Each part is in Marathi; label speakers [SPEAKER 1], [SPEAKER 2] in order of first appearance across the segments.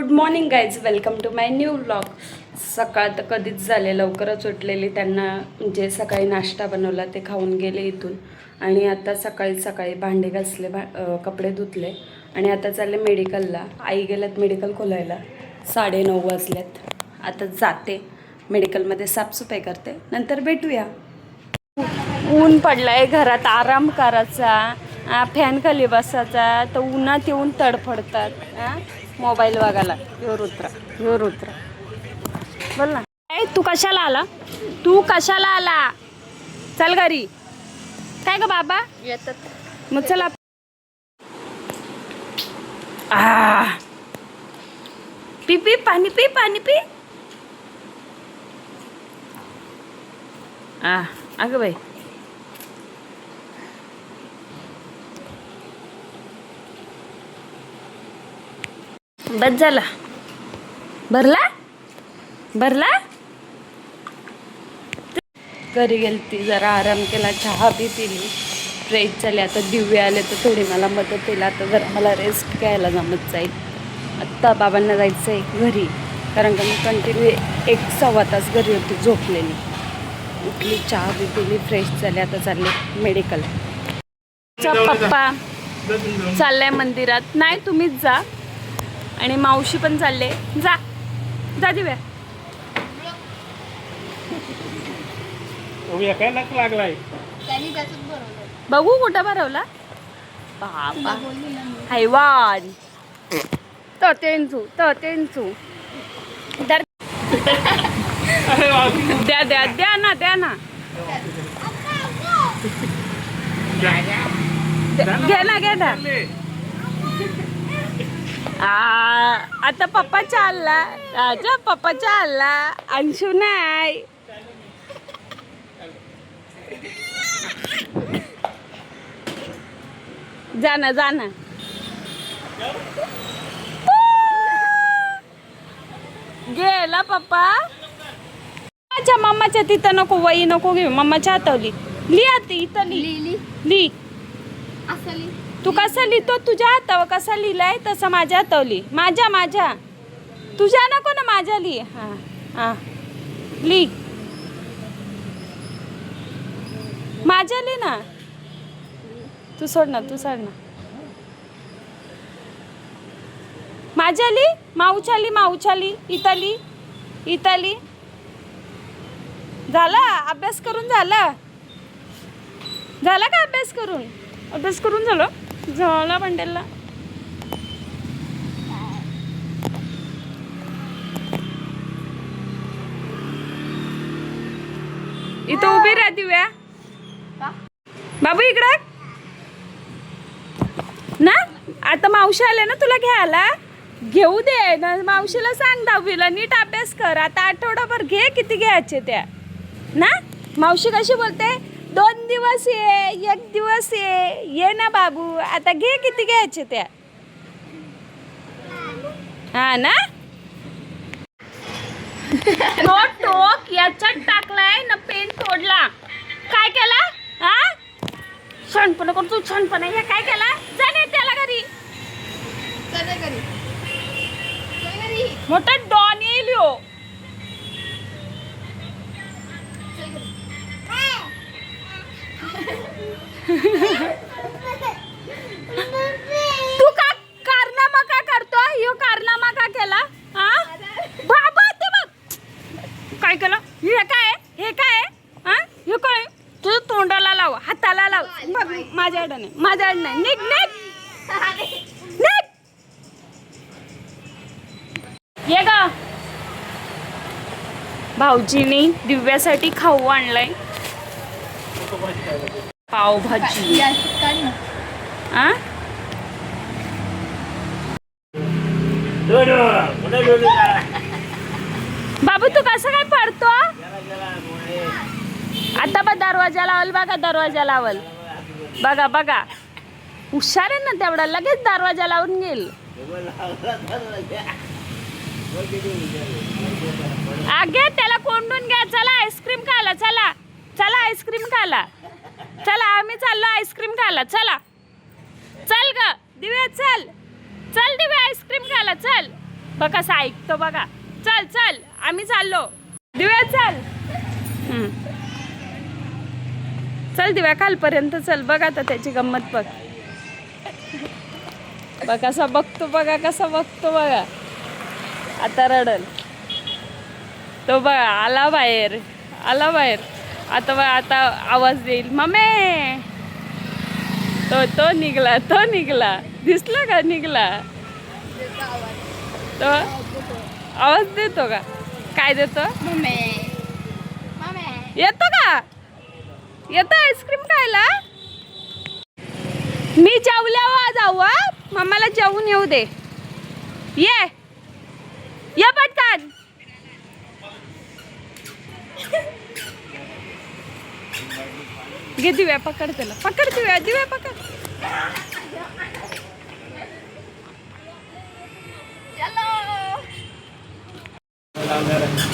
[SPEAKER 1] Good morning guys, welcome to my new vlog. सकाळ तर कधीच झाले, लवकरच उठलेली. त्यांना जे सकाळी नाश्ता बनवला ते खाऊन गेले इथून. आणि आता सकाळी भांडे घासले, कपडे धुतले आणि आता चालले मेडिकलला. आई गेल्यात मेडिकल खोलायला. 9:30 वाजल्यात. आता जाते मेडिकलमध्ये, साफसफाई करते, नंतर भेटूया. ऊन पडलाय, घरात आराम करायचा, फॅन खाली बसायचा, तर उन्हात येऊन तडफडतात. मोबाईल बघायला. ह्यो रुद्र बोल ना. तू कशाला आला? चल घरी. काय ग बाबा येतात मग, चला. पी पी पाणी पी. अगं बाई, बस झाला. भरला. घरी गेलती, जरा आराम केला, चहा बी पिली, फ्रेश झाली. आता दिव्य आले तर थोडी मला मदत केली. आता जरा मला रेस्ट घ्यायला जमत जाईल. आत्ता बाबांना जायचं आहे घरी, कारण का मी कंटिन्यू 1-1.25 तास घरी होती झोपलेली. उठली, चहा बी पिली, फ्रेश झाले. आता चालले मेडिकल. पप्पा चाललाय मंदिरात. नाही, तुम्हीच जा. आणि मावशी पण चालले. जा दिव्या.
[SPEAKER 2] लागलाय
[SPEAKER 1] बघू कुठं भरवला. बाबा हैवान. ततेंचू द्या ना. घे ना. आता पप्पा चालला. अंशू नाही. जाना. गेला पप्पा. माझ्या मम्माच्या तिथं नको, वही नको घेऊ. मम्माच्या हातावली लिहा. इथं ली. तू कसा लिहितो? तुझ्या हातावर कसा लिहिलाय तसं माझ्या हातावली. माझ्या तुझ्या नको ना, माझ्या ली. हा ली. माझ्या ली ना. तू सोड ना. माझ्या ली. माऊचाली. इताली. झाला अभ्यास करून? झाला का अभ्यास करून झाला बंडेलला. इथं उभी राहा दिव्या. बाबू इकडं ना. आता मावशी आले ना तुला घ्यायला. घेऊ दे ना. मावशीला सांग 10वीला नीट अभ्यास कर. आता आठवडाभर घे, किती घ्यायचे त्या ना. मावशी कशी बोलते, 2 दिवस ये, 1 दिवस ये ना बाबू. आता घे, किती घ्यायचे त्या. हा ना. टोक याच्यात टाकलाय ना, पेन तोडला. काय केला? छानपणा करतो. हे काय केला? जाणे त्याला घरी. मोठा डॉन येईल ह्यो. तू का कारनामा का करतो? ह्यो कारनामा का केला? बाबा ते बघ काय केलं. हे काय हे काय? तुझं तोंडाला लाव, हाताला लाव. माझ्याकडे नाही. निघ. ये ग. भाऊजीने दिव्यासाठी खाऊ आणलाय. पावभाजी. बाबू तू कसं काय पडतो? आता बघ, दरवाजा लावल बघा. दरवाजा लावल बघा. हुशार आहे ना तेवढा, लगेच दरवाजा लावून गेल. आगे त्याला कोंडून घ्या. चला आईस्क्रीम खायला. चला आईस्क्रीम खायला. चला आम्ही चाललो आईस्क्रीम खायला. चल ग दिव्या, चल दिव्या आईस्क्रीम खायला. चल बघ कसं ऐकतो बघा. चल चल आम्ही चाललो. दिव्या चल. चल दिव्या खालपर्यंत चल. बघ आता त्याची गंमत बघ. बघ कसा बघतो बघा, कसा बघतो बघा. आता रडल तो बघा. आला बाहेर, आला बाहेर. आता बघ आता आवाज देईल मम्मी. तो निघला, तो निघला. दिसला का निघला तो. आवाज देतो का? काय देतो? येतो का? येतो आईस्क्रीम खायला? मी जेवल्यावर जाऊ. मम्माला जेवून येऊ दे. ये पटकन. घे दिव्या, पकड त्याला. पकड दिव्या, दिव्या पकड.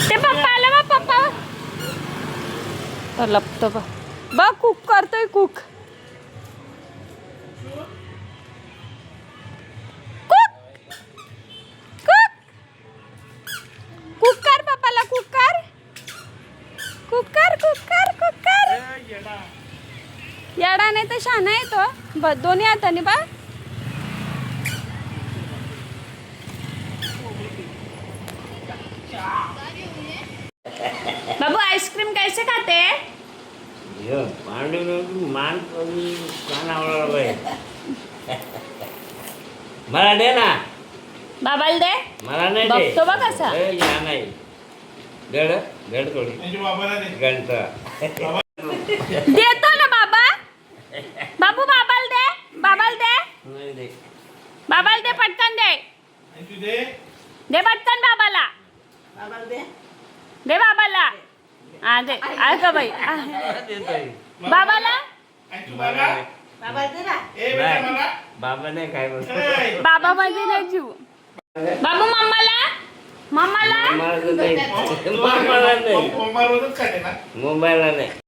[SPEAKER 1] ते पप्पा आला बा. पप्पा लपतो बा. बघ कुक करतोय. Cook cooker. पप्पाला कुकर. Cooker cooker cooker. येडा नाही तर शहाणा आहे तो. दोन्ही हाताने बा. बाबू आइसक्रीम कैसे खाते हैं?
[SPEAKER 2] मला दे ना.
[SPEAKER 1] बाबाला दे.
[SPEAKER 2] मला नाही
[SPEAKER 1] बघतो बघ कसा.
[SPEAKER 2] नाही गड गड थोडी गणता
[SPEAKER 1] देतो ना बाबा. बाबू बाबाला दे. बाबाला दे. बाबाला दे पटकन दे. दे पटकन बाबाला. दे बाबाला. हा दे. का बाई बाबाला.
[SPEAKER 2] बाबा नाही काय
[SPEAKER 1] बाबा मध्ये नाही जीव. बाबू मम्माला. मम्माला
[SPEAKER 2] मोबाईलला नाही.